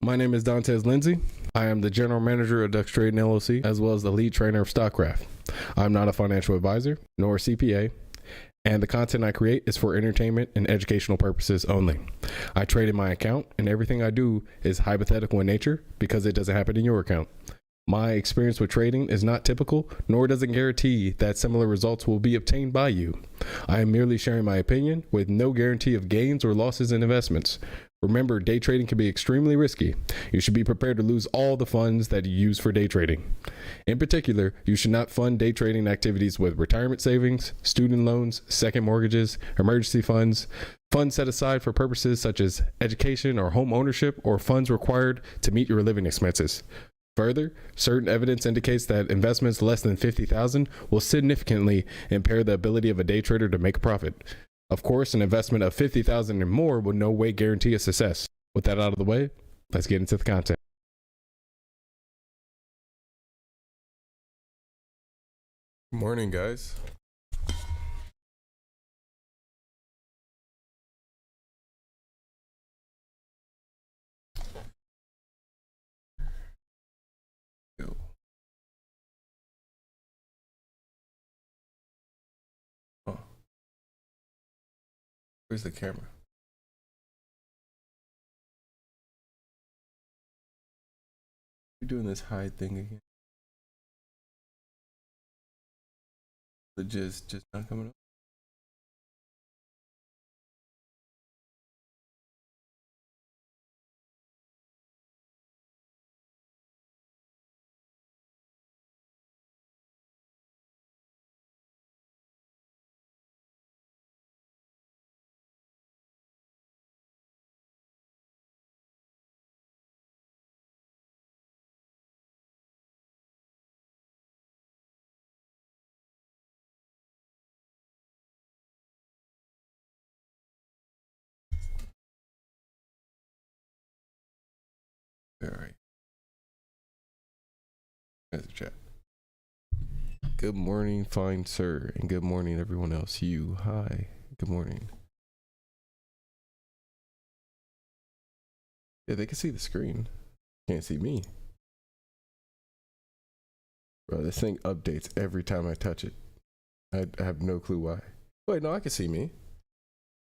My name is Dontez Lindsay. I am the general manager of Dux Trading LLC, as well as the lead trainer of StockCraft. I'm not a financial advisor, nor a CPA, and the content I create is for entertainment and educational purposes only. I trade in my account, and everything I do is hypothetical in nature because it doesn't happen in your account. My experience with trading is not typical, nor does it guarantee that similar results will be obtained by you. I am merely sharing my opinion with no guarantee of gains or losses in investments. Remember, day trading can be extremely risky. You should be prepared to lose all the funds that you use for day trading. In particular, you should not fund day trading activities with retirement savings, student loans, second mortgages, emergency funds, funds set aside for purposes such as education or home ownership, or funds required to meet your living expenses. Further, certain evidence indicates that investments less than $50,000 will significantly impair the ability of a day trader to make a profit. Of course, an investment of $50,000 or more will no way guarantee a success. With that out of the way, let's get into the content. Good morning, guys. Where's the camera? You're doing this hide thing again. The just not coming up. All right. There's the chat. Good morning, fine sir, and good morning, everyone else. You, hi, good morning. Yeah, they can see the screen. Can't see me. Bro, this thing updates every time I touch it. I have no clue why. Wait, no, I can see me.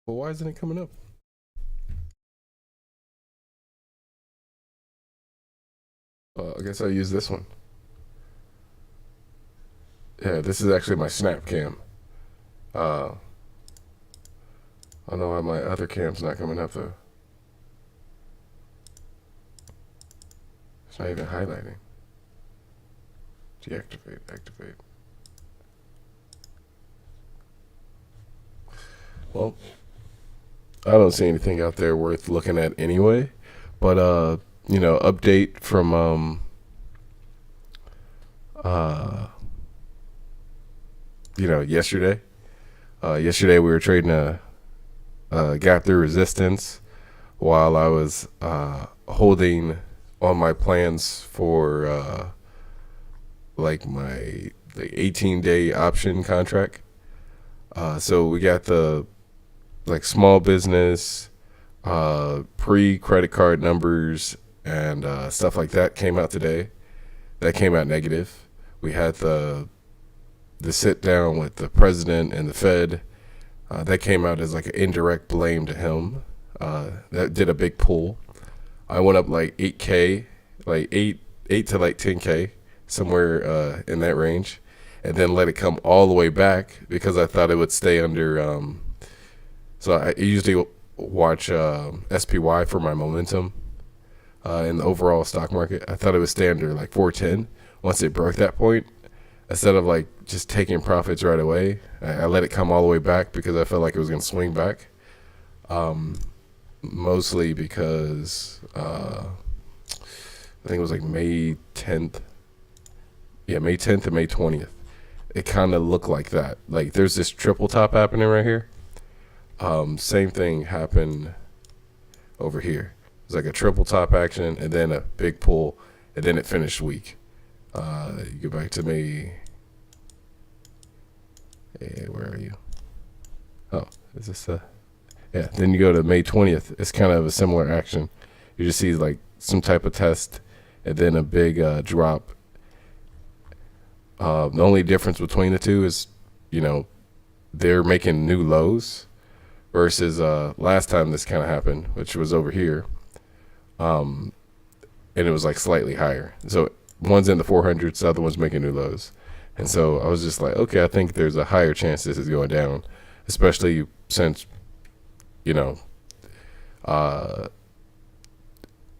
Well, why isn't it coming up? I guess I'll use this one. Yeah, this is actually my snap cam. I don't know why my other cam's not coming up though. It's not even highlighting. Deactivate, activate. Well, I don't see anything out there worth looking at anyway, but you know, update from you know, yesterday. Yesterday we were trading a gap through resistance while I was holding on my plans for like my 18-day option contract. So we got the like small business pre-credit card numbers and stuff like that came out today. That came out negative. We had the sit down with the president and the Fed. That came out as like an indirect blame to him. That did a big pull. I went up like 8K, like 8 to like 10K, somewhere in that range, and then let it come all the way back because I thought it would stay under. So I usually watch SPY for my momentum in the overall stock market. I thought it would stay under like 410. Once it broke that point, instead of like just taking profits right away, I let it come all the way back because I felt like it was going to swing back. Mostly because I think it was like May 10th. Yeah, May 10th and May 20th. It kind of looked like that. Like there's this triple top happening right here. Same thing happened over here. It's like a triple top action and then a big pull and then it finished weak. You go back to May. Hey, where are you? Oh, is this yeah, then you go to May 20th. It's kind of a similar action. You just see like some type of test, and then a big drop. The only difference between the two is, you know, they're making new lows versus last time this kind of happened, which was over here, and it was like slightly higher. So one's in the 400s, the other one's making new lows. And so I was just like, okay, I think there's a higher chance this is going down, especially since, you know,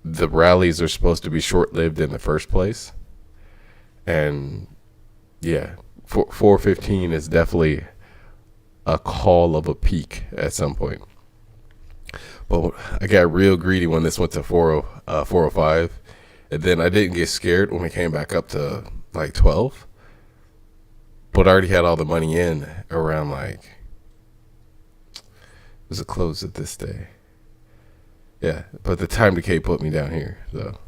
the rallies are supposed to be short-lived in the first place. And yeah, 415 is definitely a call of a peak at some point. But I got real greedy when this went to 405. And then I didn't get scared when we came back up to like 12. But I already had all the money in around like, it was a close at this day. Yeah, but the time decay put me down here. So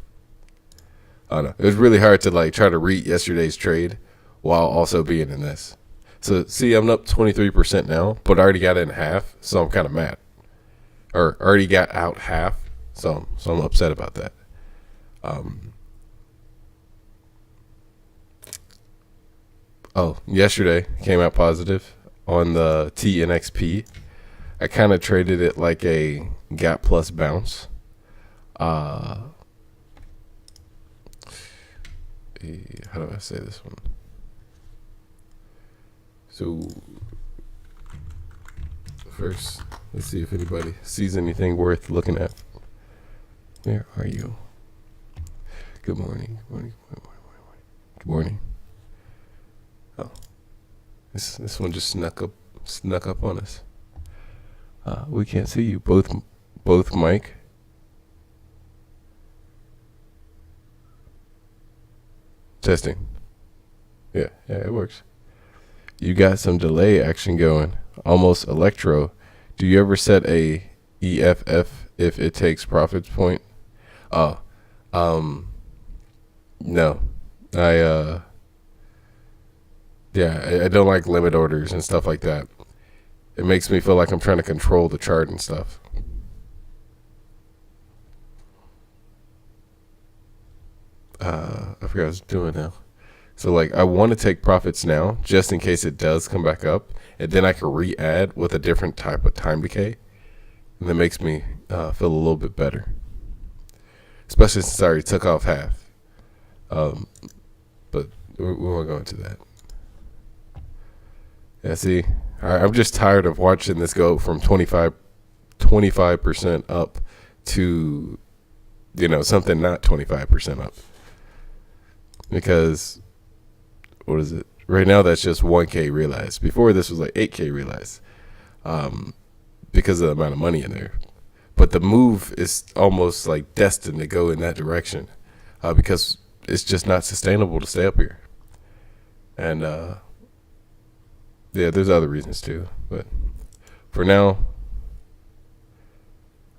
I don't know. It was really hard to like try to read yesterday's trade while also being in this. So see, I'm up 23% now, but I already got in half, so I'm kind of mad. Or already got out half, so I'm upset about that. Yesterday came out positive on the TNXP. I kind of traded it like a gap plus bounce. How do I say this one? So first, let's see if anybody sees anything worth looking at. Where are you? Good morning. Good morning. Good morning. Good morning. Oh, this one just snuck up on us. We can't see you. Both mic. Testing. Yeah, it works. You got some delay action going. Almost electro. Do you ever set a EFF if it takes profit point? No. I don't like limit orders and stuff like that. It makes me feel like I'm trying to control the chart and stuff. I forgot what I was doing now. So like I want to take profits now just in case it does come back up, and then I can re-add with a different type of time decay, and that makes me feel a little bit better. Especially since I already took off half. But we won't go into that. Yeah, see, I'm just tired of watching this go from 25% up to, you know, something not 25% up. Because, what is it? Right now, that's just 1K realized. Before, this was like 8K realized, because of the amount of money in there. But the move is almost like destined to go in that direction, because it's just not sustainable to stay up here. And yeah, there's other reasons too. But for now,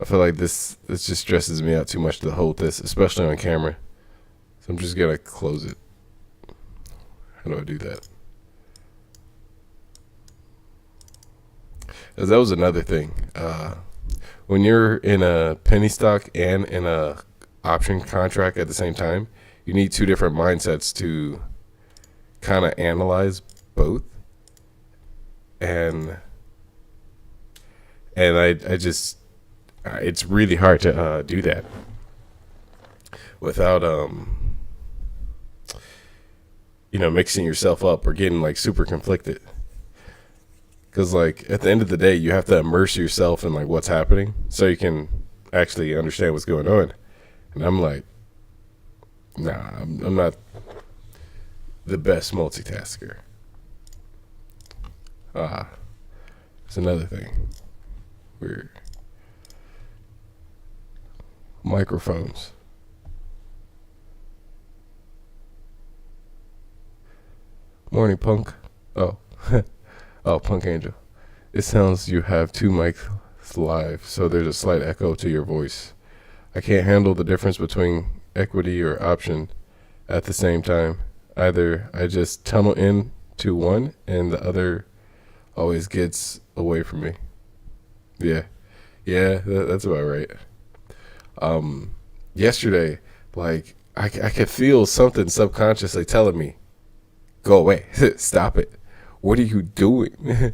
I feel like this just stresses me out too much to hold this, especially on camera. So I'm just gonna close it. How do I do that? 'Cause that was another thing. When you're in a penny stock and in a option contract at the same time, you need two different mindsets to kind of analyze both. And I just it's really hard to do that without mixing yourself up or getting like super conflicted. Because like at the end of the day, you have to immerse yourself in like what's happening so you can actually understand what's going on. And I'm like, nah, I'm not the best multitasker. It's another thing. Weird. Microphones. Morning, Punk. Oh. Oh, Punk Angel. It sounds you have two mics live, so there's a slight echo to your voice. I can't handle the difference between equity or option at the same time. Either I just tunnel in to one and the other always gets away from me. Yeah, that's about right. yesterday, like I could feel something subconsciously telling me, "Go away, stop it. What are you doing?"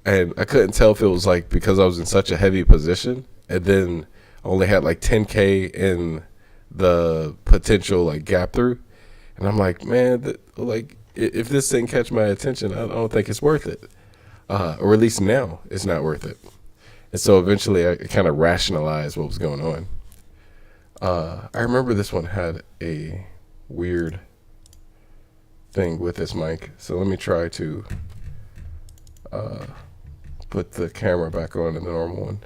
And I couldn't tell if it was like because I was in such a heavy position, and then I only had like 10K in the potential like gap through, and I'm like, man, like if this didn't catch my attention, I don't think it's worth it, or at least now it's not worth it. And so eventually, I kind of rationalized what was going on. I remember this one had a weird thing with this mic, so let me try to put the camera back on in the normal one.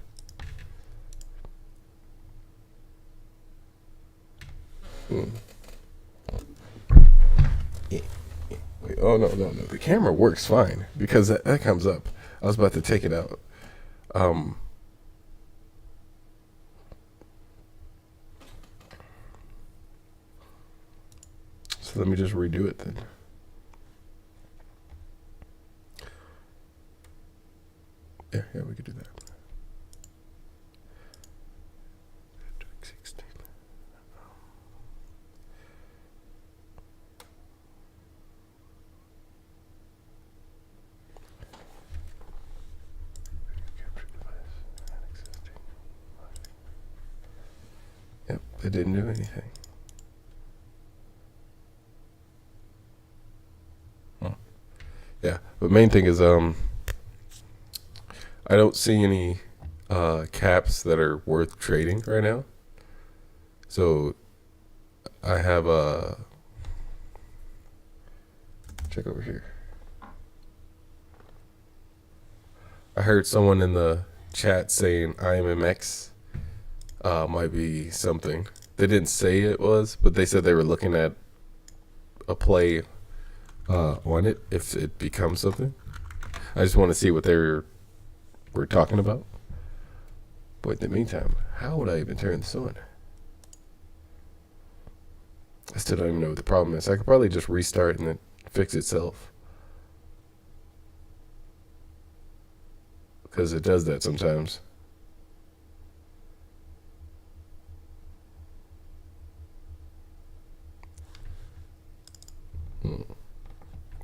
Wait, oh no, the camera works fine because that comes up. I was about to take it out. Um, so let me just redo it then. Yeah, we could do that. Yep, it didn't do anything. Yeah, but main thing is I don't see any caps that are worth trading right now. So I have a check over here. I heard someone in the chat saying IMMX might be something. They didn't say it was, but they said they were looking at a play on it if it becomes something. I just want to see what they were talking about. But in the meantime, how would I even turn this on? I still don't even know what the problem is. I could probably just restart and then fix itself. Because it does that sometimes.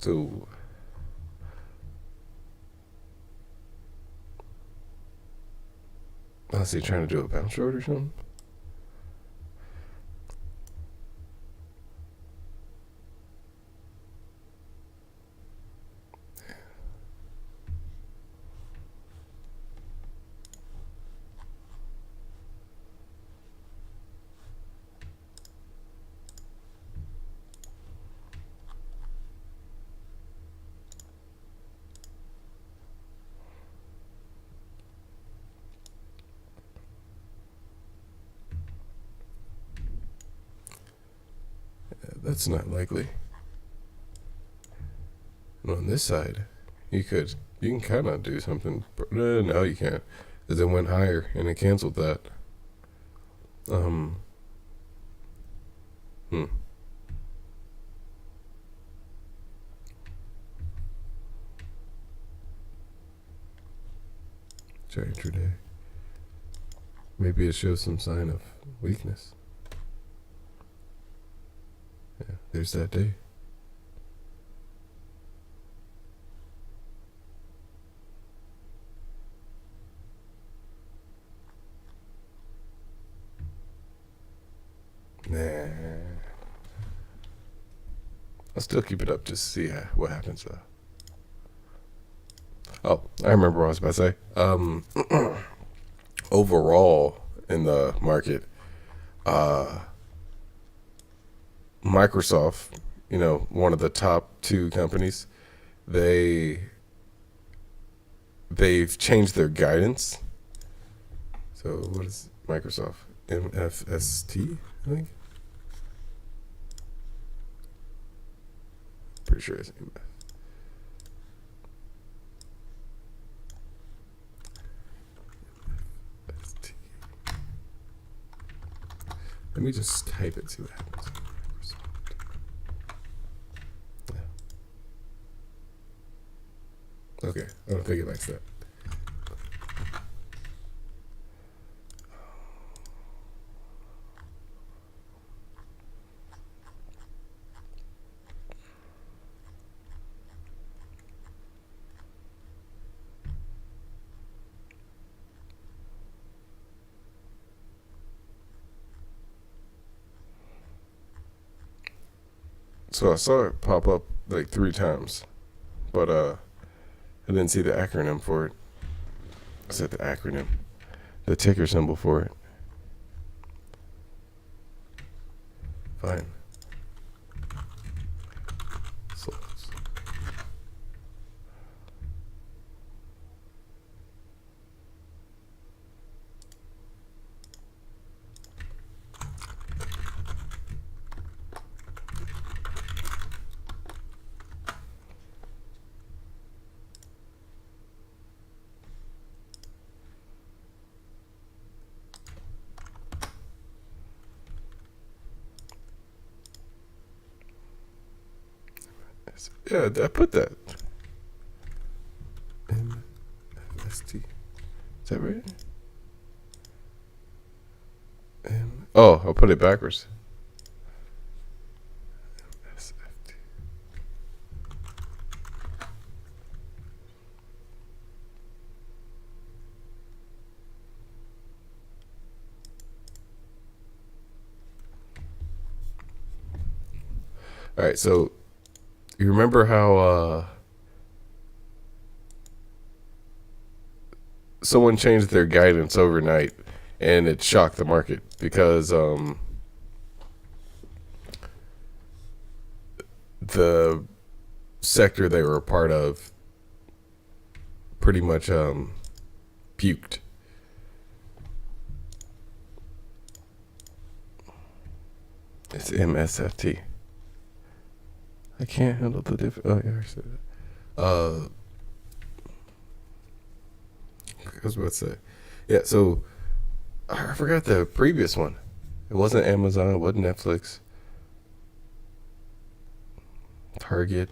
So let's see, trying to do a bounce short or something. That's not likely. And on this side, you can kind of do something. But no, you can't, because it went higher and it canceled that. Hmm. Try intraday. Maybe it shows some sign of weakness. Yeah, there's that day. Nah. I'll still keep it up just to see what happens though. Oh, I remember what I was about to say. Overall in the market, Microsoft, one of the top two companies, they've changed their guidance. So what is Microsoft? MFST, I think. Pretty sure it's MF. Let me just type it, see what happens. Yeah. Okay, I don't think it likes that. So I saw it pop up like 3 times, but I didn't see the acronym for it. I said the acronym, the ticker symbol for it. Fine. So, yeah, I put that. MFST. Is that right? Oh, I'll put it backwards. SFT. All right, so you remember how someone changed their guidance overnight and it shocked the market because the sector they were a part of pretty much puked. It's MSFT. I can't handle the oh yeah, I said that. I was about to say, yeah. So I forgot the previous one. It wasn't Amazon. It wasn't Netflix. Target.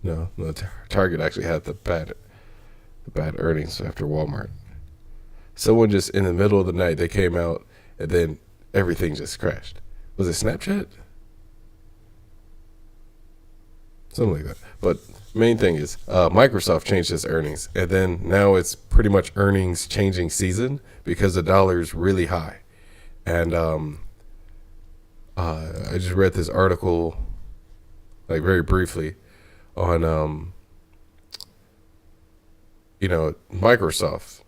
No, Target actually had the bad earnings after Walmart. Someone just in the middle of the night they came out and then everything just crashed. Was it Snapchat? Something like that. But main thing is Microsoft changed its earnings, and then now it's pretty much earnings changing season because the dollar is really high. And I just read this article, like very briefly, on Microsoft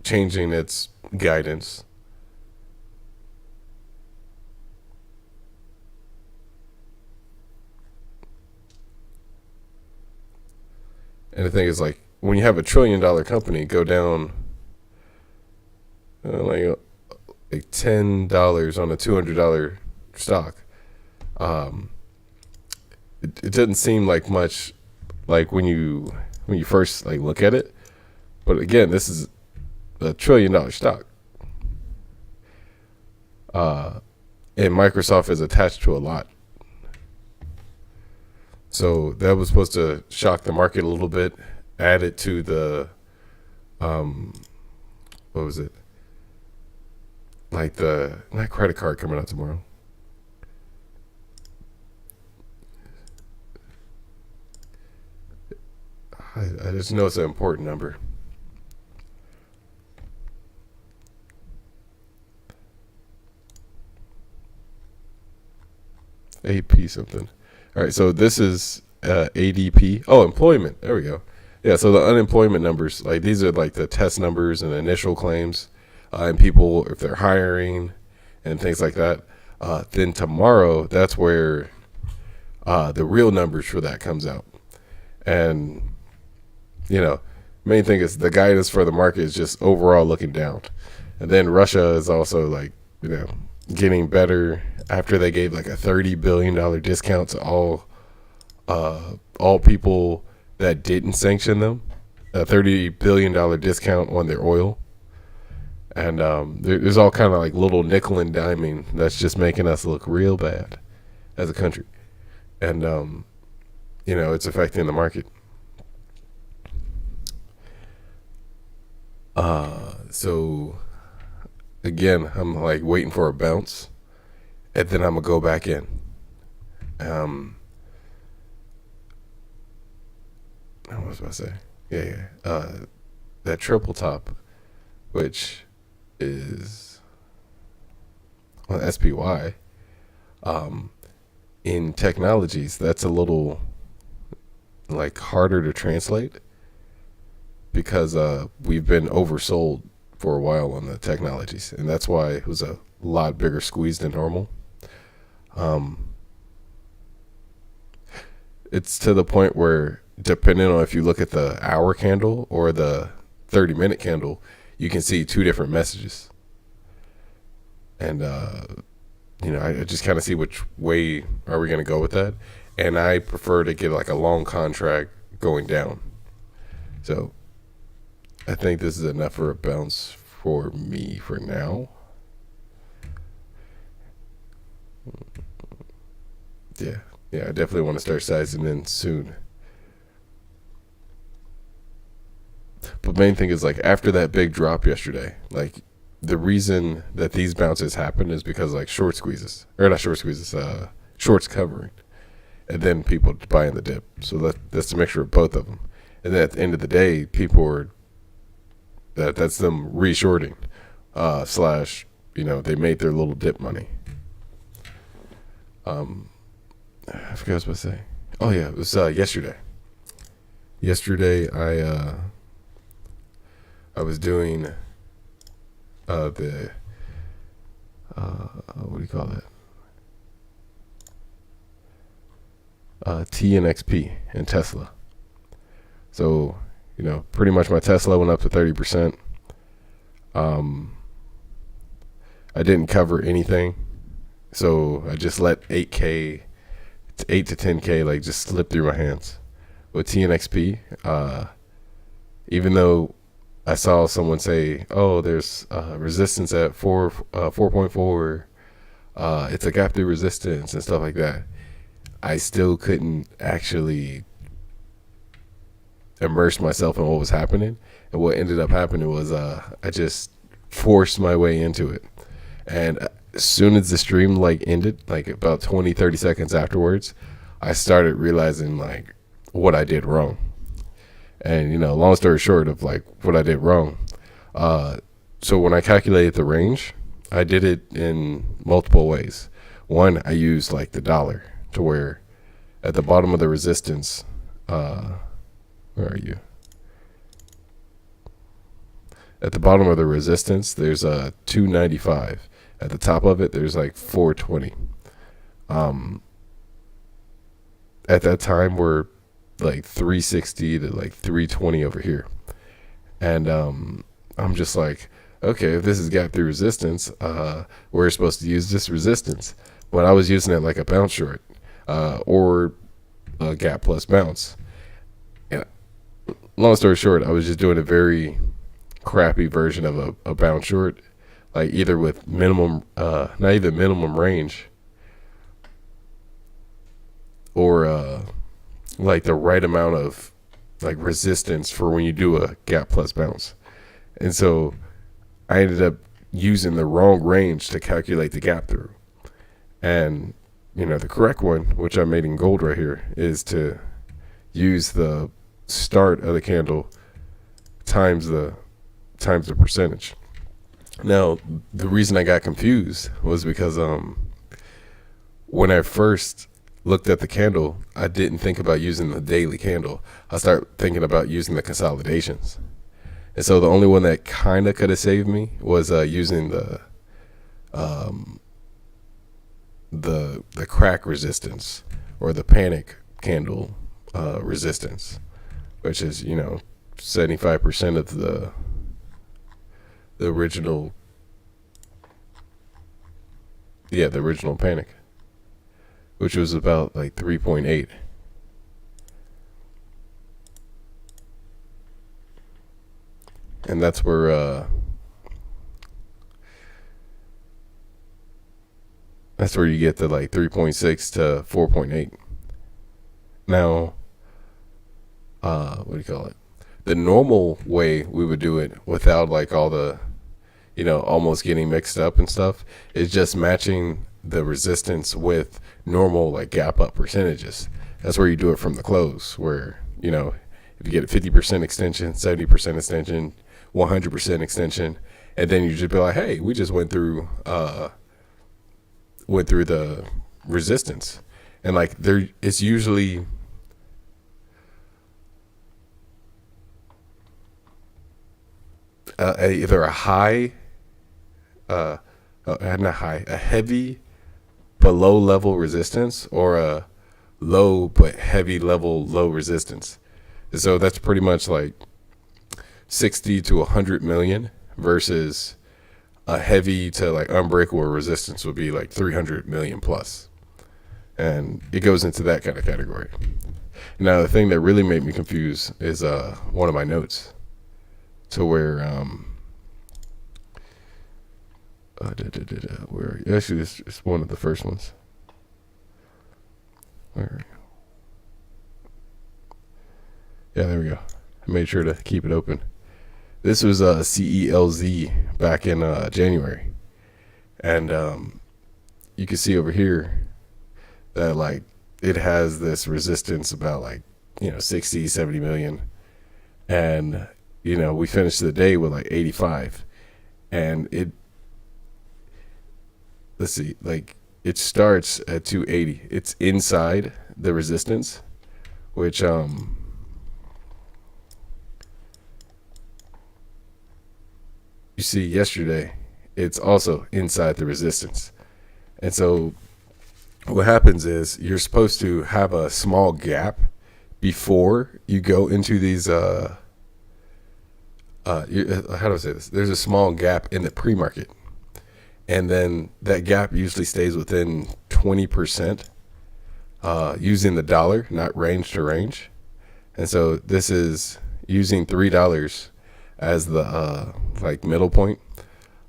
changing its guidance. And the thing is, like, when you have $1 trillion company go down like $10 on a $200 stock, it doesn't seem like much, like when you first like look at it. But again, this is a $1 trillion stock, and Microsoft is attached to a lot. So that was supposed to shock the market a little bit, add it to the, what was it? Like the, not credit card coming out tomorrow. I just know it's an important number. AP something. All right, so this is ADP. Oh, employment. There we go. Yeah, so the unemployment numbers, like these are like the test numbers and initial claims, and people if they're hiring and things like that. Then tomorrow, that's where the real numbers for that comes out. And main thing is the guidance for the market is just overall looking down. And then Russia is also like getting better after they gave like a $30 billion discount to all people that didn't sanction them, a $30 billion discount on their oil. And there's all kind of like little nickel and diming that's just making us look real bad as a country. And, it's affecting the market. So again, I'm like waiting for a bounce, and then I'm gonna go back in. What was I about to say? Yeah. That triple top, which is on SPY, in technologies, that's a little like harder to translate because we've been oversold for a while on the technologies, and that's why it was a lot bigger squeeze than normal. Um, it's to the point where, depending on if you look at the hour candle or the 30-minute candle, you can see two different messages. And I just kind of see which way are we going to go with that. And I prefer to get like a long contract going down. So I think this is enough for a bounce for me for now. Yeah, I definitely want to start sizing in soon. But main thing is, like, after that big drop yesterday, like, the reason that these bounces happen is because, like, short squeezes, or not short squeezes, shorts covering, and then people buying the dip. So that's a mixture of both of them. And then at the end of the day, people are that's them reshorting, slash, they made their little dip money. I forgot what I was about to say. Oh yeah, it was yesterday. Yesterday, I was doing the what do you call that? T and XP in Tesla. So, pretty much my Tesla went up to 30%. I didn't cover anything, so I just let 8 to 10K like just slip through my hands. With T and XP, even though I saw someone say, "Oh, there's resistance at 4.4. It's a gap through resistance and stuff like that," I still couldn't actually immerse myself in what was happening. And what ended up happening was I just forced my way into it. And as soon as the stream like ended, like about 20-30 seconds afterwards, I started realizing like what I did wrong. And long story short of like what I did wrong, so when I calculated the range, I did it in multiple ways. One, I used like the dollar, to where at the bottom of the resistance, where are you? At the bottom of the resistance, there's a 295. At the top of it, there's like 420. At that time, we're like 360 to like 320 over here. And I'm just like, okay, if this is gap through resistance, we're supposed to use this resistance. But I was using it like a bounce short, or a gap plus bounce. And long story short, I was just doing a very crappy version of a bounce short, like either with minimum, not even minimum range, or like the right amount of like resistance for when you do a gap plus bounce. And so I ended up using the wrong range to calculate the gap through. And the correct one, which I made in gold right here, is to use the start of the candle times the percentage. Now, the reason I got confused was because when I first looked at the candle, I didn't think about using the daily candle. I started thinking about using the consolidations. And so the only one that kind of could have saved me was using the crack resistance, or the panic candle resistance, which is 75% of the original, the original panic, which was about like 3.8. And that's where you get the like 3.6 to 4.8. Now, what do you call it? The normal way we would do it without like all the, almost getting mixed up and stuff, is just matching the resistance with normal like gap up percentages. That's where you do it from the close, where, if you get a 50% extension, 70% extension, 100% extension, and then you just be like, hey, we just went through the resistance. and like there it's usually either a high, not high, a heavy but low level resistance, or a low but heavy level low resistance. So that's pretty much like 60 to 100 million versus a heavy to like unbreakable resistance would be like 300 million plus. And it goes into that kind of category. Now, the thing that really made me confused is one of my notes to where where actually it's one of the first ones. Where? Yeah, there we go. I made sure to keep it open. This was CELZ back in January, and you can see over here that like it has this resistance about like 60, 70 million, and we finished the day with like 85, and let's see, like it starts at 280. It's inside the resistance, which you see yesterday, it's also inside the resistance. And so what happens is you're supposed to have a small gap before you go into these how do I say this? There's a small gap in the pre-market. And then that gap usually stays within 20% using the dollar, not range to range. And so this is using $3 as the like middle point.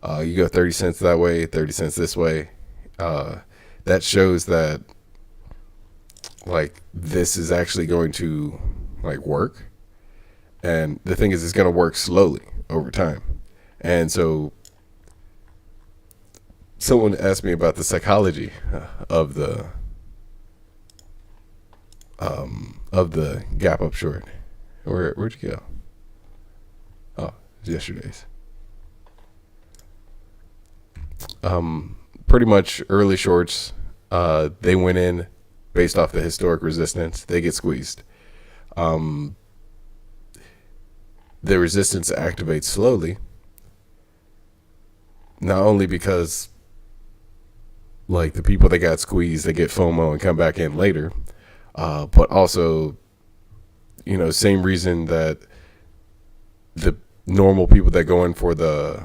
You go 30 cents that way, 30 cents this way. That shows that like this is actually going to like work. And the thing is, it's going to work slowly over time. And so someone asked me about the psychology of the gap up short. Where'd you go? Oh, it's yesterday's. Pretty much early shorts, they went in based off the historic resistance. They get squeezed. The resistance activates slowly, not only because like the people that got squeezed, they get FOMO and come back in later, but also, same reason that the normal people that go in for the,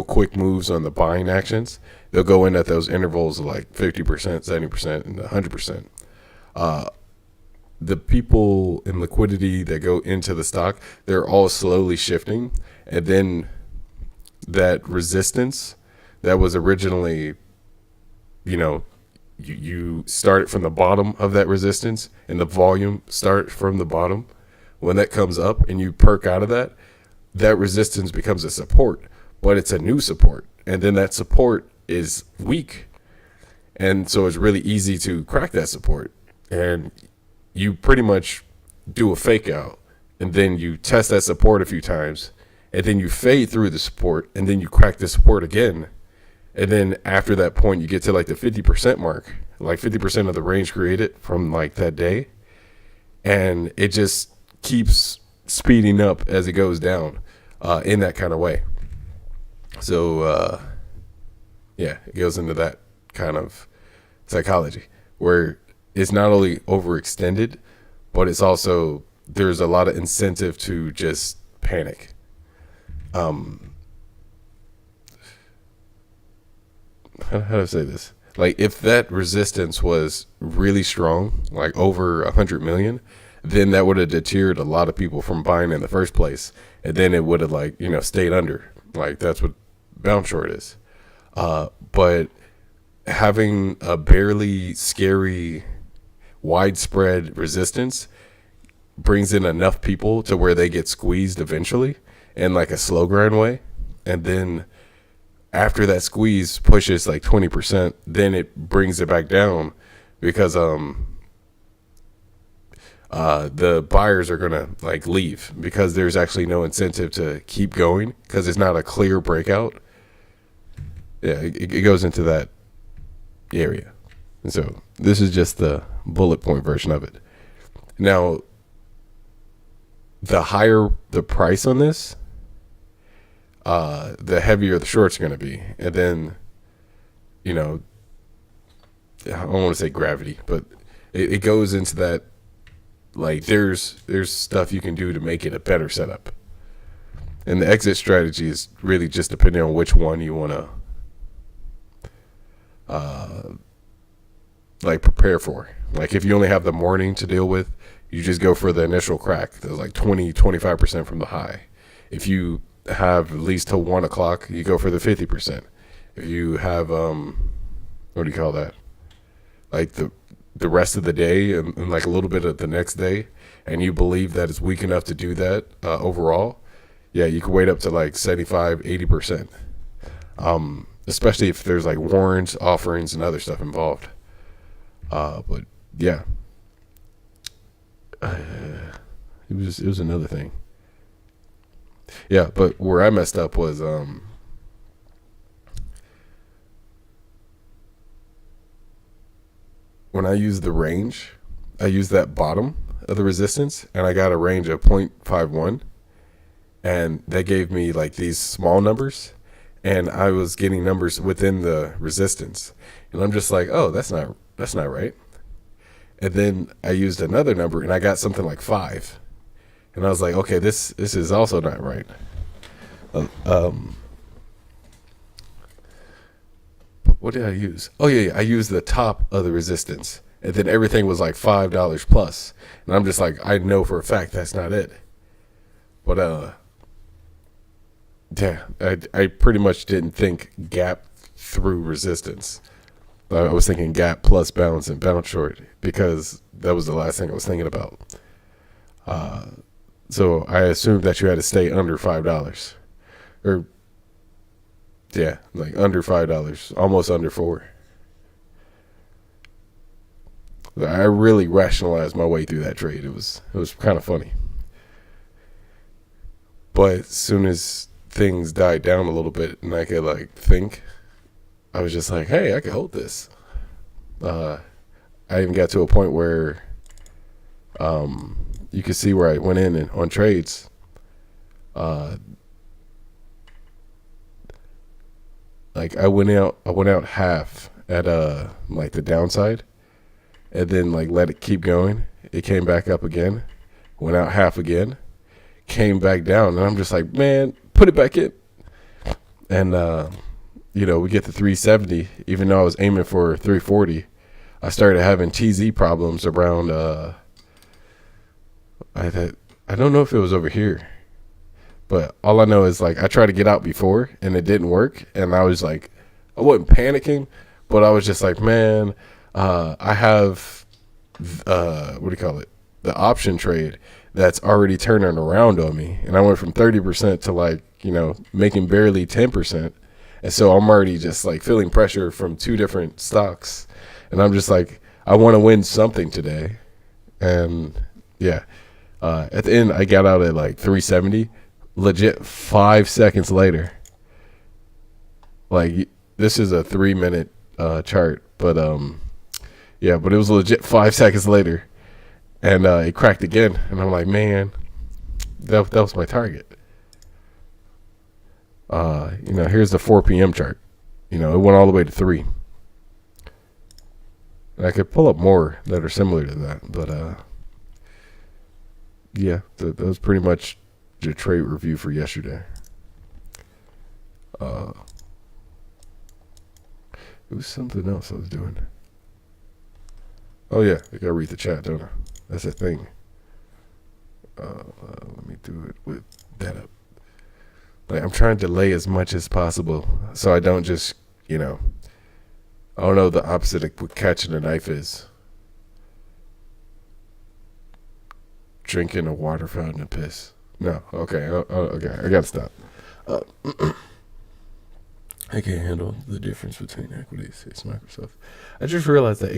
quick moves on the buying actions, they'll go in at those intervals of like 50%, 70%, and 100%. The people in liquidity that go into the stock, they're all slowly shifting. And then that resistance that was originally, you start from the bottom of that resistance and the volume start from the bottom. When that comes up and you perk out of that, that resistance becomes a support, but it's a new support. And then that support is weak. And so it's really easy to crack that support. And you pretty much do a fake out, and then you test that support a few times, and then you fade through the support, and then you crack the support again. And then after that point, you get to like the 50% mark, like 50% of the range created from like that day. And it just keeps speeding up as it goes down in that kind of way. So, yeah, it goes into that kind of psychology where it's not only overextended, but it's also, there's a lot of incentive to just panic. How do I say this? Like if that resistance was really strong, like over 100 million, then that would have deterred a lot of people from buying in the first place. And then it would have like, stayed under. Like that's what bounce short is. But having a barely scary widespread resistance brings in enough people to where they get squeezed eventually in like a slow grind way. And then after that squeeze pushes like 20%, then it brings it back down because the buyers are gonna like leave because there's actually no incentive to keep going because it's not a clear breakout. Yeah, it goes into that area. And so this is just the bullet point version of it. Now, the higher the price on this, the heavier the shorts are going to be. And then, you know, I don't want to say gravity, but it goes into that, like, there's stuff you can do to make it a better setup. And the exit strategy is really just depending on which one you want to like prepare for. Like if you only have the morning to deal with, you just go for the initial crack. There's like 20-25% from the high. If you have at least till 1 o'clock, you go for the 50%. If you have what do you call that? Like the rest of the day and like a little bit of the next day, and you believe that it's weak enough to do that overall, yeah, you can wait up to like 75-80%. Especially if there's like warrants, offerings, and other stuff involved. But yeah, it was another thing. Yeah, but where I messed up was when I used the range, I used that bottom of the resistance, and I got a range of 0.51, and that gave me like these small numbers, and I was getting numbers within the resistance, and I'm just like, oh, that's not right. And then I used another number, and I got something like 5, and I was like, okay, this is also not right. What did I use? Oh yeah, I used the top of the resistance, and then everything was like $5 plus, and I'm just like, I know for a fact that's not it. But yeah, I pretty much didn't think gap through resistance. I was thinking gap plus bounce and bounce short, because that was the last thing I was thinking about. So I assumed that you had to stay under $5, or yeah, like under $5, almost under 4. I really rationalized my way through that trade. It was kind of funny. But as soon as things died down a little bit and I could like think, I was just like, hey, I could hold this. I even got to a point where you could see where I went in and on trades. Like I went out half at like the downside, and then like let it keep going. It came back up again, went out half again, came back down, and I'm just like, man, put it back in. And you know, we get to 370, even though I was aiming for 340. I started having TZ problems around I don't know if it was over here. But all I know is, like, I tried to get out before, and it didn't work. And I was like, I wasn't panicking, but I was just like, man, I have, what do you call it? The option trade that's already turning around on me. And I went from 30% to, like, you know, making barely 10%. And so I'm already just, like, feeling pressure from 2 different stocks. And I'm just like, I want to win something today. And, yeah, at the end, I got out at, like, 370. Legit 5 seconds later. Like, this is a 3-minute chart, but yeah, but it was legit 5 seconds later, and it cracked again, and I'm like, man, that was my target. You know, here's the 4 p.m. chart. You know, it went all the way to 3. And I could pull up more that are similar to that, but yeah, that was pretty much your trade review for yesterday. It was something else I was doing. Oh yeah, I gotta read the chat, don't I? That's a thing. Let me do it with that up. Like, I'm trying to delay as much as possible, so I don't just, you know, I don't know the opposite of what catching a knife is. Drinking a water fountain and piss. No, okay, okay, I gotta stop. I can't handle the difference between equities. It's Microsoft. I just realized that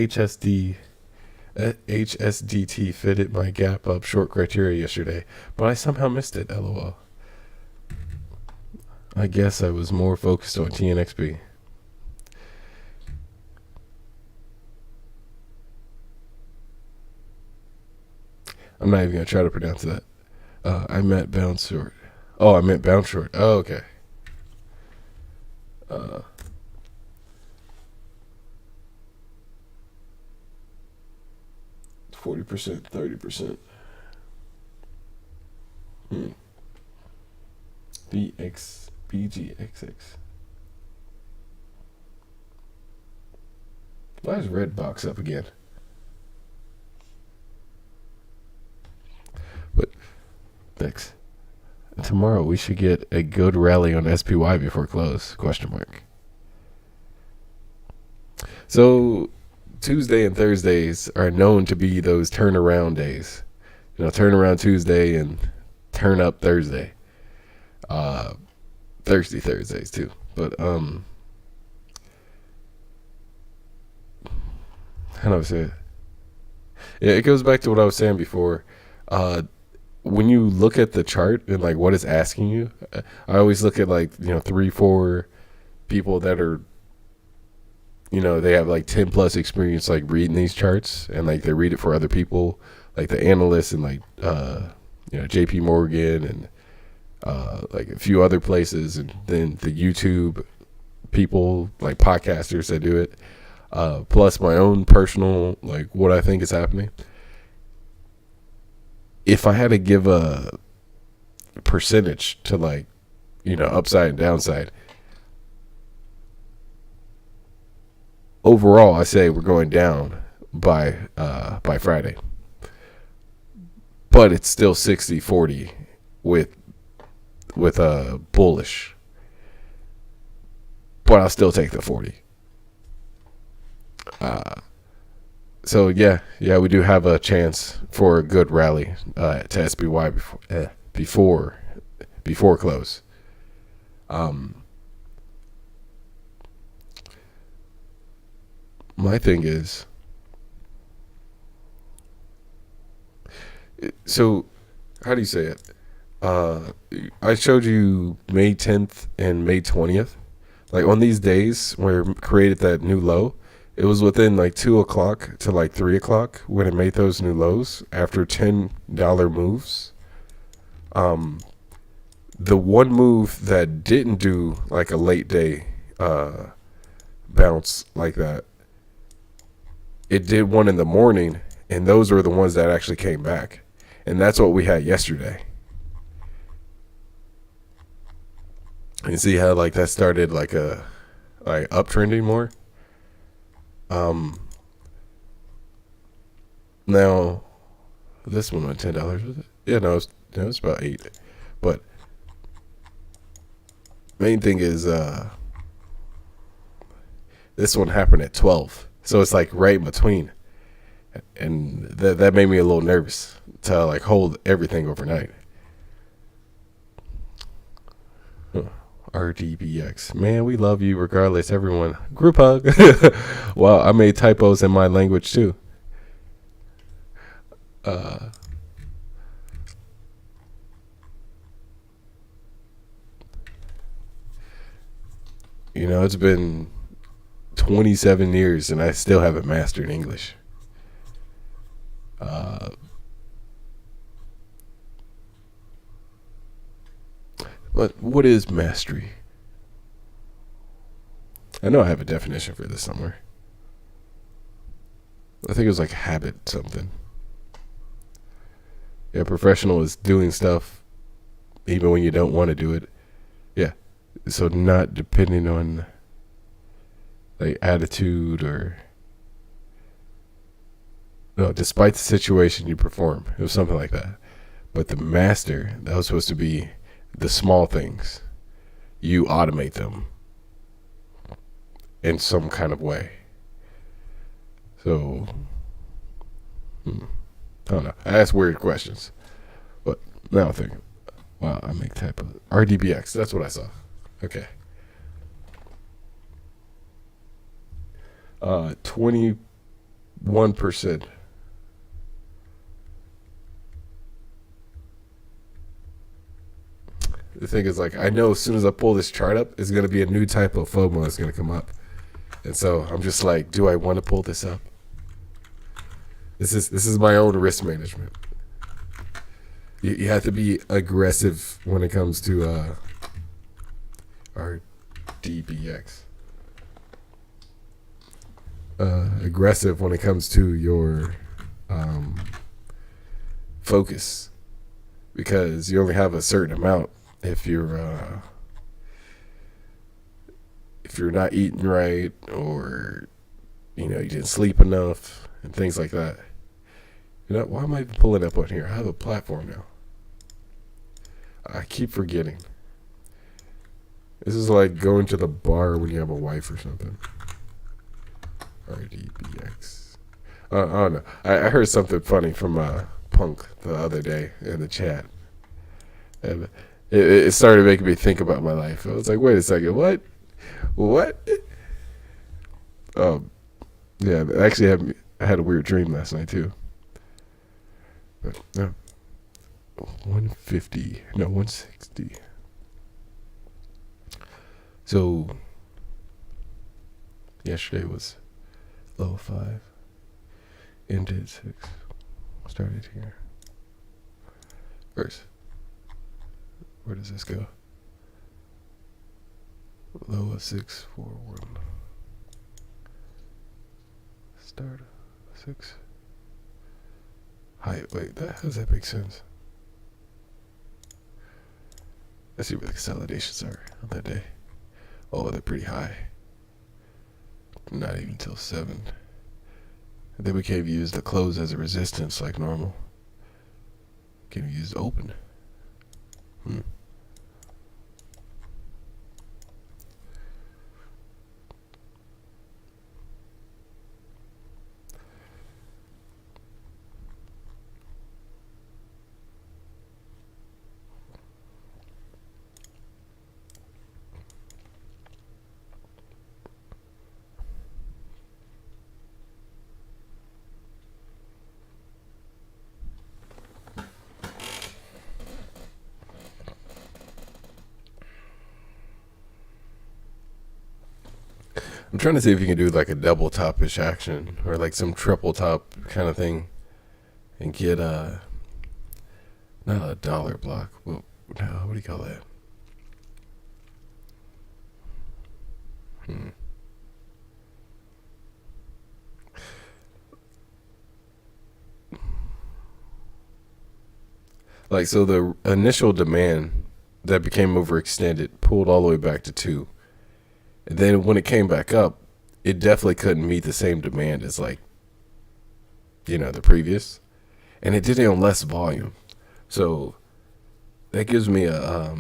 HSDT fitted my gap up short criteria yesterday, but I somehow missed it. LOL. I guess I was more focused on TNXP. I'm not even gonna try to pronounce that. I meant bounce short. Oh, I meant bounce short. Oh, okay. 40%, 30%. BGXX. Why is Redbox up again? But next, tomorrow we should get a good rally on SPY before close? Question mark. So Tuesday and Thursdays are known to be those turnaround days. Turn around Tuesday and turn up Thursday. Thirsty Thursdays too. But how do I say it? Yeah, it goes back to what I was saying before. When you look at the chart and like what it's asking you, I always look at 3-4 people that are, they have like 10 plus experience like reading these charts, and like they read it for other people, like the analysts and like JP Morgan and like a few other places, and then the YouTube people, like podcasters that do it, plus my own personal, like what I think is happening. If I had to give a percentage to upside and downside, overall I say we're going down by Friday, but it's still 60-40 with a bullish, but I'll still take the 40. So yeah, we do have a chance for a good rally to SPY before close. My thing is, so how do you say it? I showed you May 10th and May 20th. Like on these days where it created that new low, it was within like 2 o'clock to like 3 o'clock when it made those new lows after $10 moves. The one move that didn't do like a late day bounce like that, it did one in the morning, and those were the ones that actually came back. And that's what we had yesterday. You see how like that started like uptrending more? Now this one went $10, was it? Yeah, no, it's about $8. But main thing is this one happened at 12. So it's like right in between. And that made me a little nervous to like hold everything overnight. RDBX. Man, we love you regardless, everyone. Group hug. Wow, I made typos in my language too. It's been 27 years and I still haven't mastered English. But what is mastery? I know I have a definition for this somewhere. I think it was like habit something. Yeah, professional is doing stuff even when you don't want to do it. Yeah. So not depending on like attitude or no, despite the situation you perform. It was something like that. But the master, that was supposed to be the small things. You automate them in some kind of way. So I don't know. I ask weird questions. But now I think, wow, I make typos. RDBX, that's what I saw. Okay. 21%. The thing is, like, I know as soon as I pull this chart up, it's going to be a new type of FOMO that's going to come up. And so I'm just like, do I want to pull this up? This is my own risk management. You have to be aggressive when it comes to our DBX. Aggressive when it comes to your focus, because you only have a certain amount. If you're not eating right, or you didn't sleep enough and things like that. Why am I even pulling up on here? I have a platform now. I keep forgetting. This is like going to the bar when you have a wife or something. RDBX. I don't know. I heard something funny from Punk the other day in the chat, and it started making me think about my life. I was like, wait a second, what? Yeah, actually, I had a weird dream last night too. But no, 150, no 160. So yesterday was low 5, ended 6, started here. First, where does this go? Low of 641. Start 6. High. Wait, how does that make sense? Let's see where the consolidations are on that day. Oh, they're pretty high. Not even till 7. And then we can't use the close as a resistance like normal. Can't use the open. I'm trying to see if you can do like a double top-ish action or like some triple top kind of thing and get not a dollar block. Well, no, what do you call that? Like, so the initial demand that became overextended pulled all the way back to 2. And then when it came back up, it definitely couldn't meet the same demand as like, the previous. And it did it on less volume. So that gives me a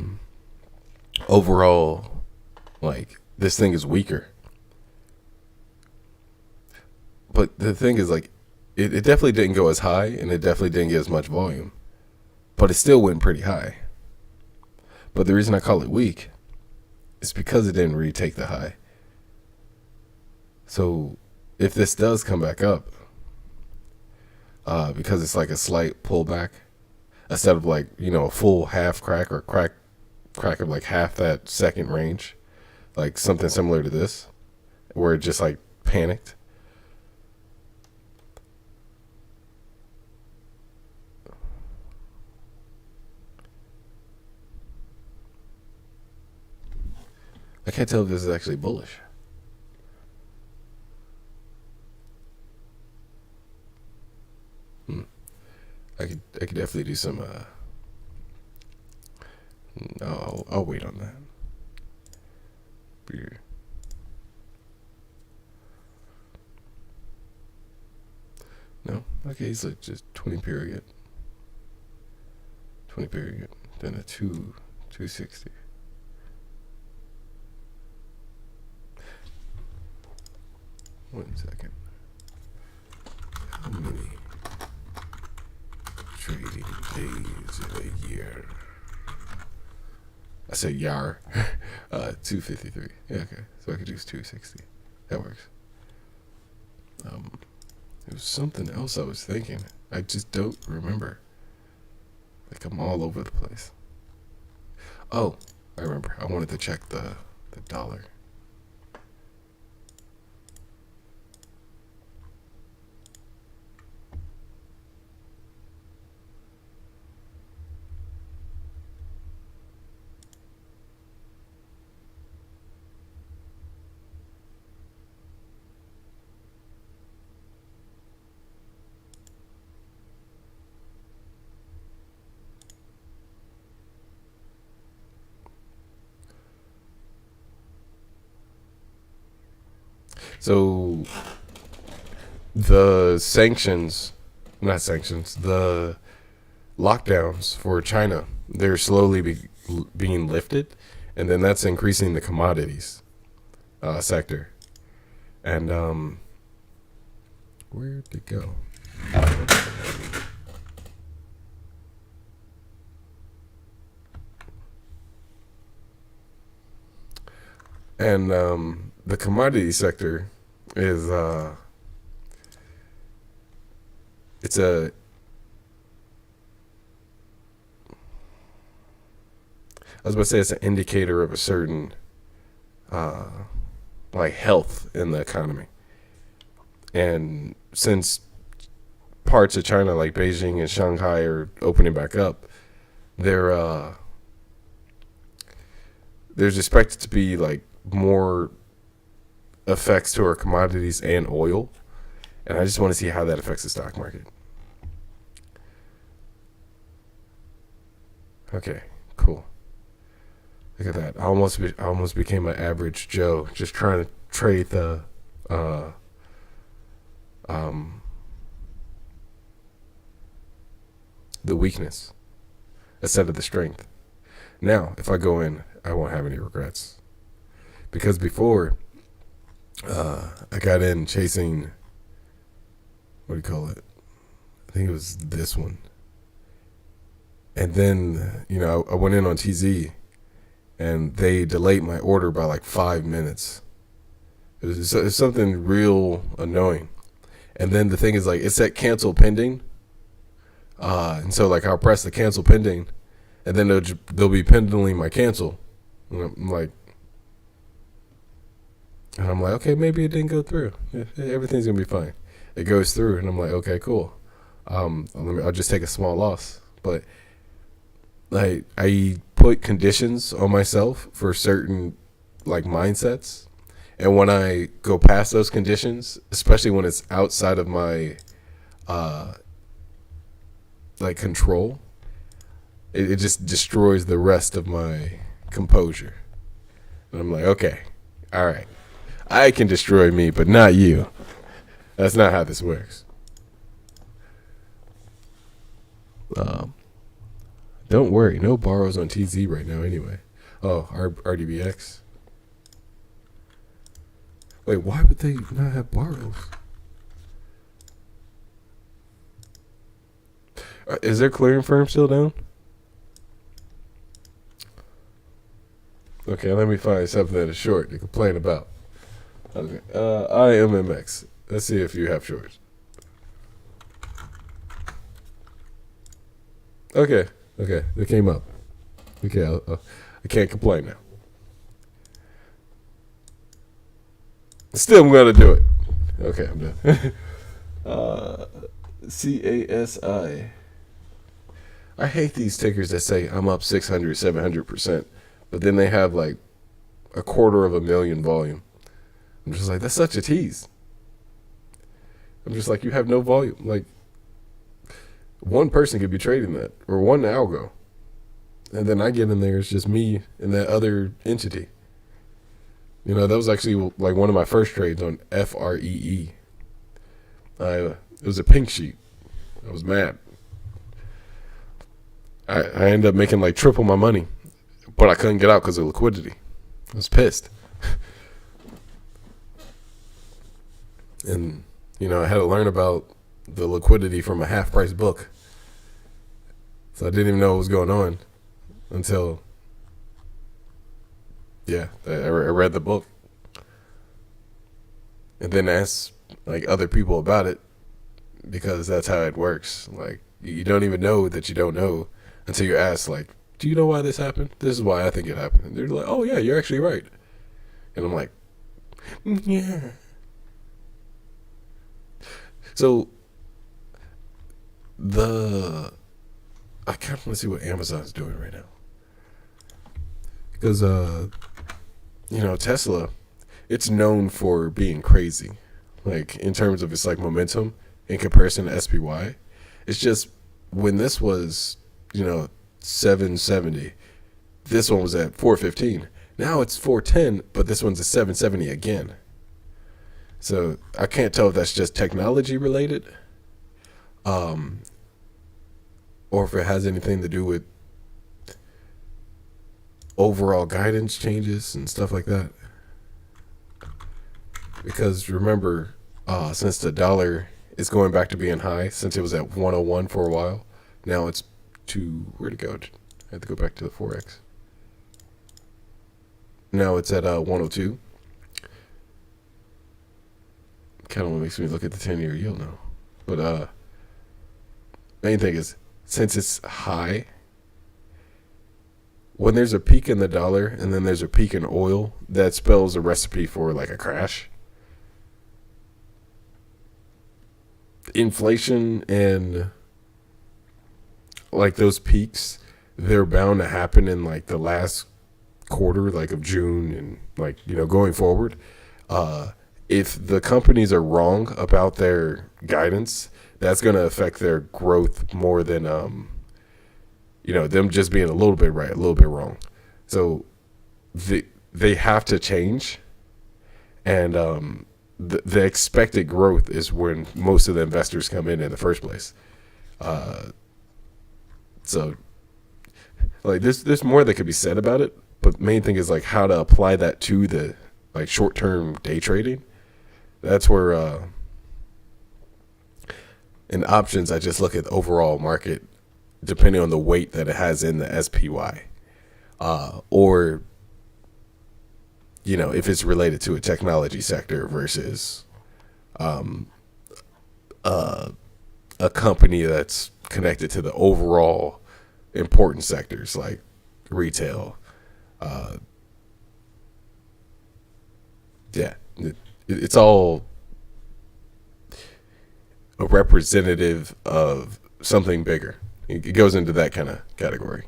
overall, like, this thing is weaker. But the thing is, like, it definitely didn't go as high, and it definitely didn't get as much volume. But it still went pretty high. But the reason I call it weak is because it didn't retake the high. So if this does come back up, because it's like a slight pullback, instead of like, a full half crack or crack of like half that second range, like something similar to this, where it just like panicked. I can't tell if this is actually bullish. I could definitely do some. No, I'll wait on that. Beer. No, okay, it's like just 20 period. 20 period. Then a 260. One second. How many trading days in a year? I said yar. 253. Yeah, okay. So I could use 260. That works. There was something else I was thinking. I just don't remember. Like, I'm all over the place. Oh, I remember. I wanted to check the dollar. So the the lockdowns for China, they're slowly being lifted, and then that's increasing the commodities sector. And where'd it go? And the commodity sector is it's a I was about to say it's an indicator of a certain like health in the economy. And since parts of China like Beijing and Shanghai are opening back up, there's expected to be like more effects to our commodities and oil, and I just want to see how that affects the stock market. Okay, cool. Look at that. I almost became an average Joe just trying to trade the weakness instead of the strength. Now, if I go in, I won't have any regrets. Because before, I got in chasing, what do you call it? I think it was this one. And then, I went in on TZ, and they delayed my order by like 5 minutes. It's something real annoying. And then the thing is, like, it said cancel pending. And so, like, I'll press the cancel pending, and then they'll be pending my cancel. And I'm like, okay, maybe it didn't go through. Everything's going to be fine. It goes through, and I'm like, okay, cool. I'll just take a small loss. But like, I put conditions on myself for certain like mindsets, and when I go past those conditions, especially when it's outside of my like control, it just destroys the rest of my composure. And I'm like, okay, all right, I can destroy me, but not you. That's not how this works. Don't worry, no borrows on TZ right now anyway. Oh, RDBX. Wait, why would they not have borrows? Is their clearing firm still down? Okay, let me find something that is short to complain about. Okay, IMMX. Let's see if you have shorts. Okay, they came up. Okay, I can't complain now. Still, I'm gonna do it. Okay, I'm done. CASI. I hate these tickers that say I'm up 600, 700%, but then they have like 250,000 volume. I'm just like, that's such a tease. I'm just like, you have no volume. Like, one person could be trading that, or one algo. And then I get in there, it's just me and that other entity. That was actually like one of my first trades on FREE. It was a pink sheet. I was mad. I ended up making like triple my money, but I couldn't get out because of liquidity. I was pissed. And, I had to learn about the liquidity from a half price book. So I didn't even know what was going on until, I read the book. And then asked like other people about it, because that's how it works. Like, you don't even know that you don't know until you ask, like, do you know why this happened? This is why I think it happened. And they're like, oh yeah, you're actually right. And I'm like, yeah. So I kind of want to see what Amazon's doing right now, because Tesla, it's known for being crazy, like in terms of its like momentum in comparison to SPY. It's just when this was 770, this one was at 415. Now it's 410, but this one's at 770 again. So I can't tell if that's just technology related, um, or if it has anything to do with overall guidance changes and stuff like that. Because remember, since the dollar is going back to being high, since it was at 101 for a while, now it's to, where'd it go? I had to go back to the Forex. Now it's at 102. Kind of makes me look at the 10-year yield now. But main thing is, since it's high, when there's a peak in the dollar and then there's a peak in oil, that spells a recipe for like a crash. Inflation and like those peaks, they're bound to happen in like the last quarter, like of June, and like, going forward. If the companies are wrong about their guidance, that's going to affect their growth more than them just being a little bit right, a little bit wrong. So they have to change, and the expected growth is when most of the investors come in the first place. So like there's more that could be said about it, but main thing is like how to apply that to the like short-term day trading. That's where in options I just look at the overall market depending on the weight that it has in the SPY, or if it's related to a technology sector versus a company that's connected to the overall important sectors like retail. It's all a representative of something bigger. It goes into that kind of category.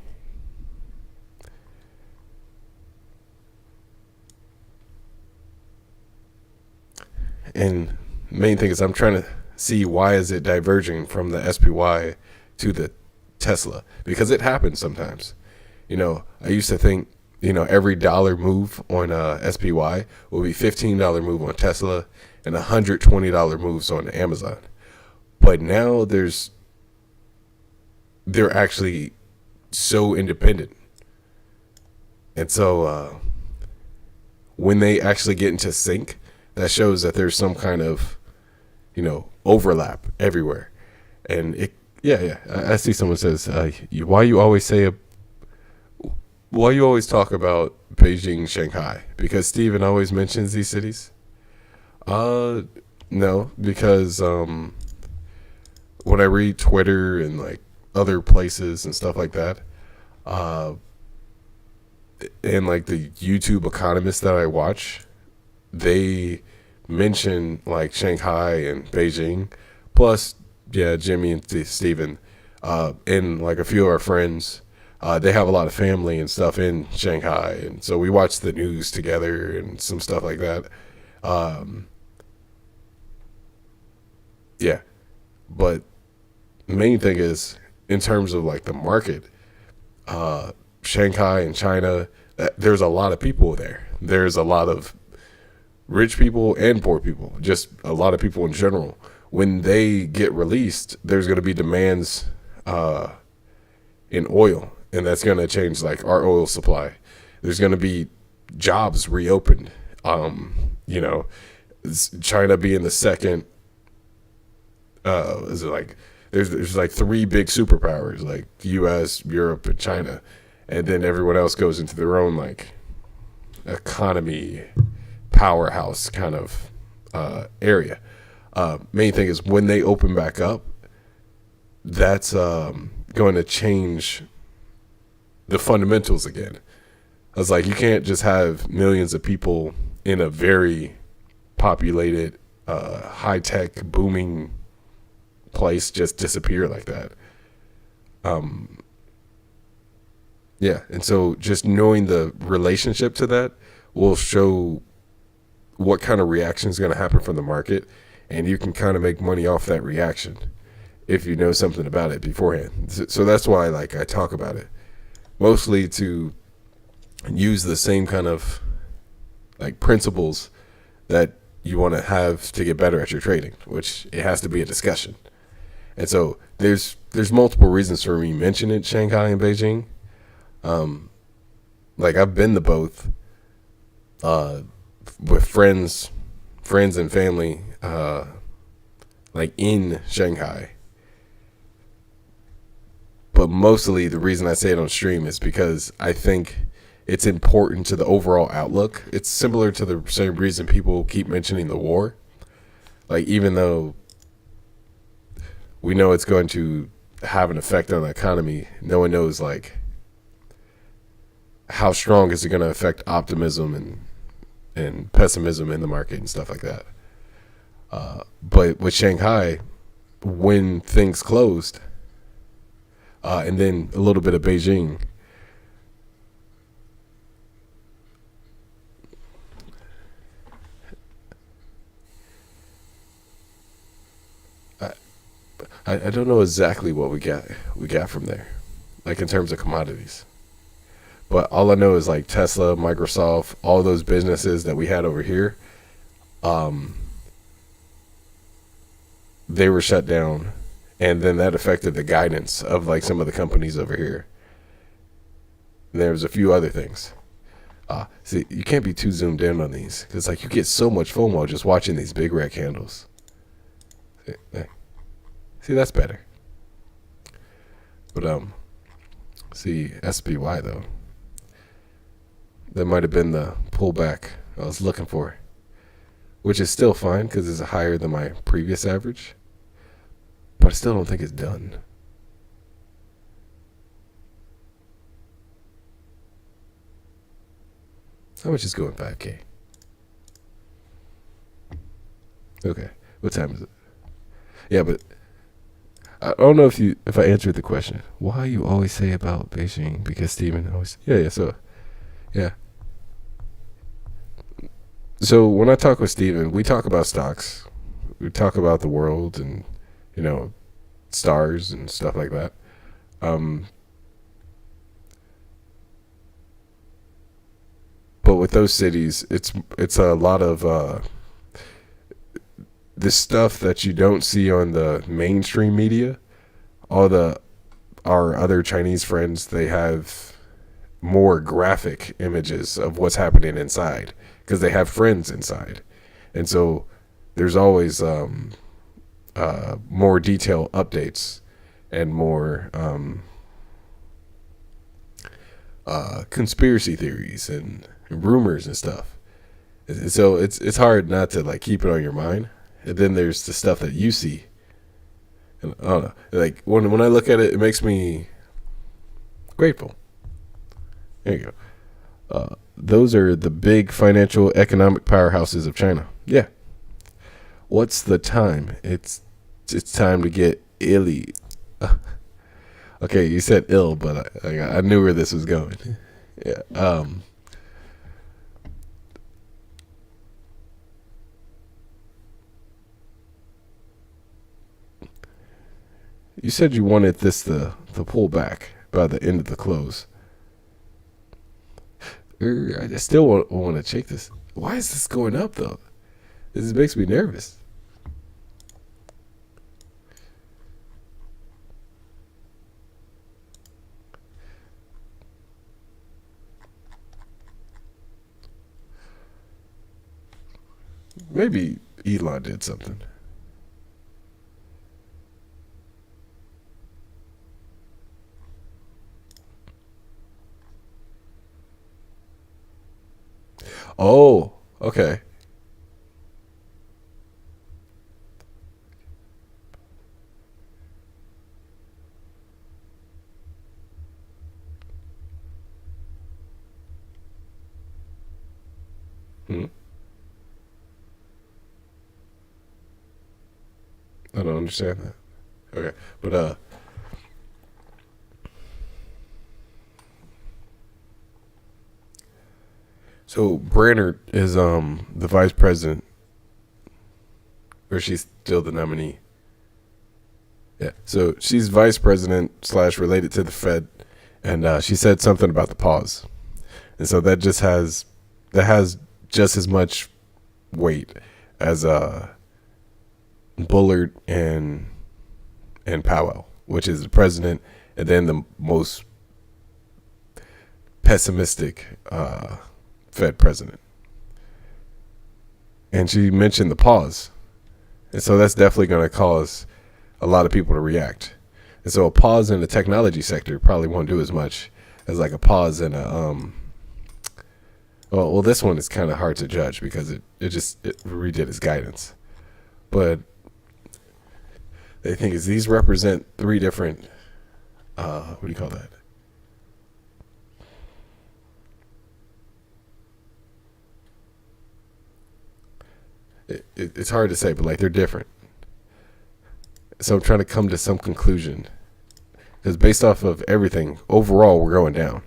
And main thing is I'm trying to see why is it diverging from the SPY to the Tesla, because it happens sometimes. I used to think every dollar move on SPY will be $15 move on Tesla and $120 moves on Amazon. But now they're actually so independent. And so when they actually get into sync, that shows that there's some kind of, overlap everywhere. And I see someone says, why you always talk about Beijing, Shanghai? Because Steven always mentions these cities? No, because when I read Twitter and like other places and stuff like that, and like the YouTube economists that I watch, they mention like Shanghai and Beijing, plus Jimmy and Steven, and like a few of our friends, they have a lot of family and stuff in Shanghai, and so we watch the news together and some stuff like that. But main thing is in terms of like the market, Shanghai and China, there's a lot of people there. There's a lot of rich people and poor people, just a lot of people in general. When they get released, there's going to be demands in oil, and that's going to change like our oil supply. There's going to be jobs reopened. China being the second, is it like there's like three big superpowers like U.S., Europe, and China, and then everyone else goes into their own like economy powerhouse kind of area. Main thing is when they open back up, that's going to change the fundamentals again. I was like, you can't just have millions of people in a very populated, high-tech, booming place just disappear like that. And so just knowing the relationship to that will show what kind of reaction is going to happen from the market, and you can kind of make money off that reaction if you know something about it beforehand. So that's why like I talk about it, mostly to use the same kind of like principles that you want to have to get better at your trading, which it has to be a discussion. And so there's multiple reasons for me mentioning Shanghai and Beijing. Like I've been to both with friends and family, like in Shanghai. But mostly the reason I say it on stream is because I think it's important to the overall outlook. It's similar to the same reason people keep mentioning the war. Like even though we know it's going to have an effect on the economy, no one knows like how strong is it going to affect optimism and pessimism in the market and stuff like that. But with Shanghai, when things closed, and then a little bit of Beijing, I don't know exactly what we got from there, like in terms of commodities. But all I know is like Tesla, Microsoft, all those businesses that we had over here, um, they were shut down, and then that affected the guidance of like some of the companies over here. And there was a few other things. See, you can't be too zoomed in on these because like you get so much FOMO just watching these big red candles. See, that's better. But see SPY though. That might have been the pullback I was looking for, which is still fine because it's higher than my previous average. But I still don't think it's done. How much is going 5K? Okay. What time is it? Yeah, but I don't know if I answered the question. Why you always say about Beijing? Because Steven always So yeah. So when I talk with Steven, we talk about stocks. We talk about the world and stars and stuff like that. But with those cities, it's a lot of the stuff that you don't see on the mainstream media. Our other Chinese friends, they have more graphic images of what's happening inside because they have friends inside, and so there's always more detailed updates and more conspiracy theories and rumors and stuff. So it's hard not to like keep it on your mind. And then there's the stuff that you see. And I don't know. Like when I look at it, it makes me grateful. There you go. Those are the big financial economic powerhouses of China. Yeah. What's the time? It's time to get illy. Okay, you said ill, but I knew where this was going. Yeah. You said you wanted this to pull back by the end of the close. I still want to check this. Why is this going up though? This makes me nervous. Maybe Elon did something. Oh, okay. Hmm. I don't understand that. Okay, but so Brannert is the vice president, or she's still the nominee. Yeah, so she's vice president slash related to the Fed, and she said something about the pause, and so that has just as much weight as Bullard and Powell, which is the president, and then the most pessimistic Fed president. And she mentioned the pause. And so that's definitely going to cause a lot of people to react. And so a pause in the technology sector probably won't do as much as like a pause in a well, this one is kind of hard to judge because it redid its guidance. But the thing is, these represent three different what do you call that? It's hard to say, but like they're different. So I'm trying to come to some conclusion because based off of everything, overall we're going down.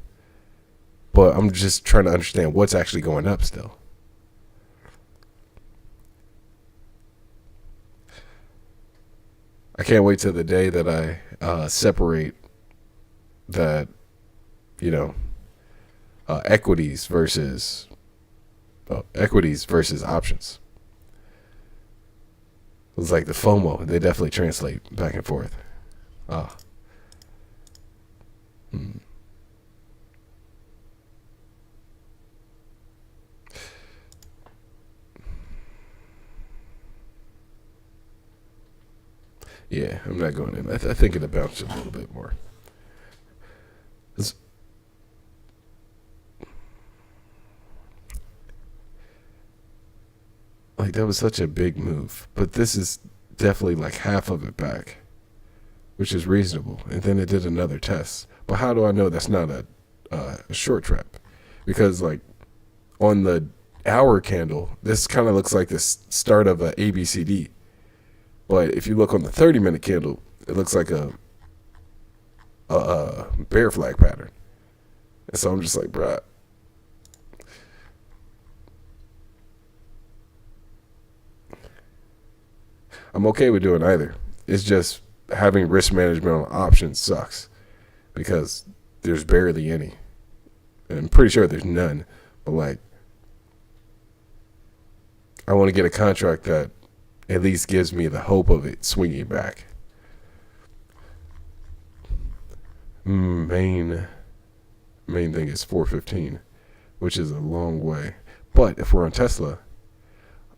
But I'm just trying to understand what's actually going up still. I can't wait till the day that I separate that, you know, equities versus options. It's like the FOMO. They definitely translate back and forth. Ah. Hmm. Yeah, I'm not going in. I think it'll bounce a little bit more. It's, like that was such a big move, but this is definitely like half of it back, which is reasonable. And then it did another test. But how do I know that's not a short trap? Because like on the hour candle, this kind of looks like the start of a ABCD. But if you look on the 30-minute candle, it looks like a bear flag pattern. And so I'm just like, bruh. I'm okay with doing either. It's just having risk management on options sucks because there's barely any. And I'm pretty sure there's none. But like, I want to get a contract that at least gives me the hope of it swinging back. Main thing is 415, which is a long way. But if we're on Tesla,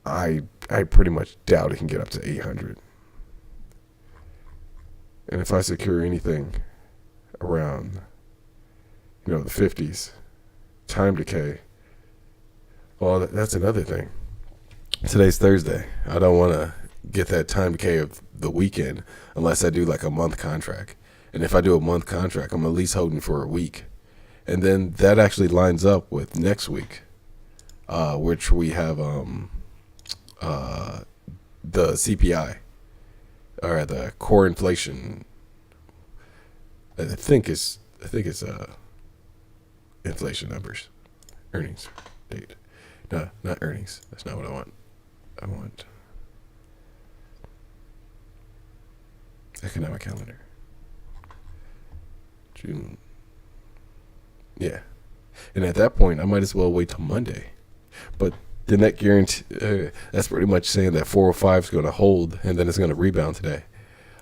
I pretty much doubt it can get up to 800. And if I secure anything around, the 50s, time decay, well, that's another thing. Today's Thursday. I don't want to get that time decay of the weekend unless I do like a month contract. And if I do a month contract, I'm at least holding for a week. And then that actually lines up with next week, which we have the CPI, or the core inflation. I think it's inflation numbers, earnings date. No, not earnings. That's not what I want. I want economic calendar. June. Yeah. And at that point, I might as well wait till Monday. But then that guarantee, that's pretty much saying that 405 is going to hold and then it's going to rebound today.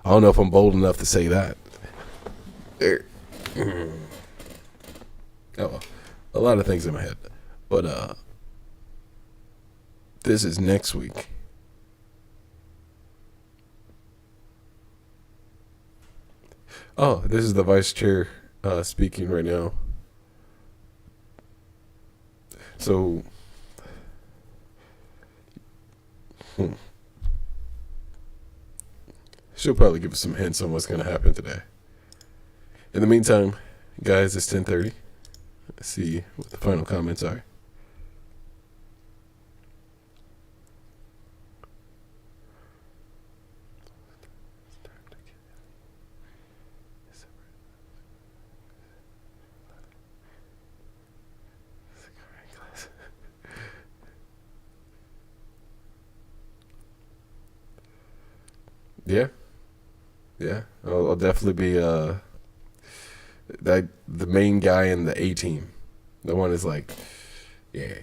I don't know if I'm bold enough to say that. Oh, a lot of things in my head. But this is next week. Oh, this is the vice chair speaking right now. So, she'll probably give us some hints on what's going to happen today. In the meantime, guys, it's 10:30. Let's see what the final comments are. Yeah. I'll definitely be the main guy in the A team. The one is like, yeah.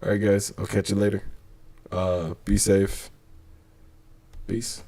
All right, guys. I'll catch you later. Be safe. Peace.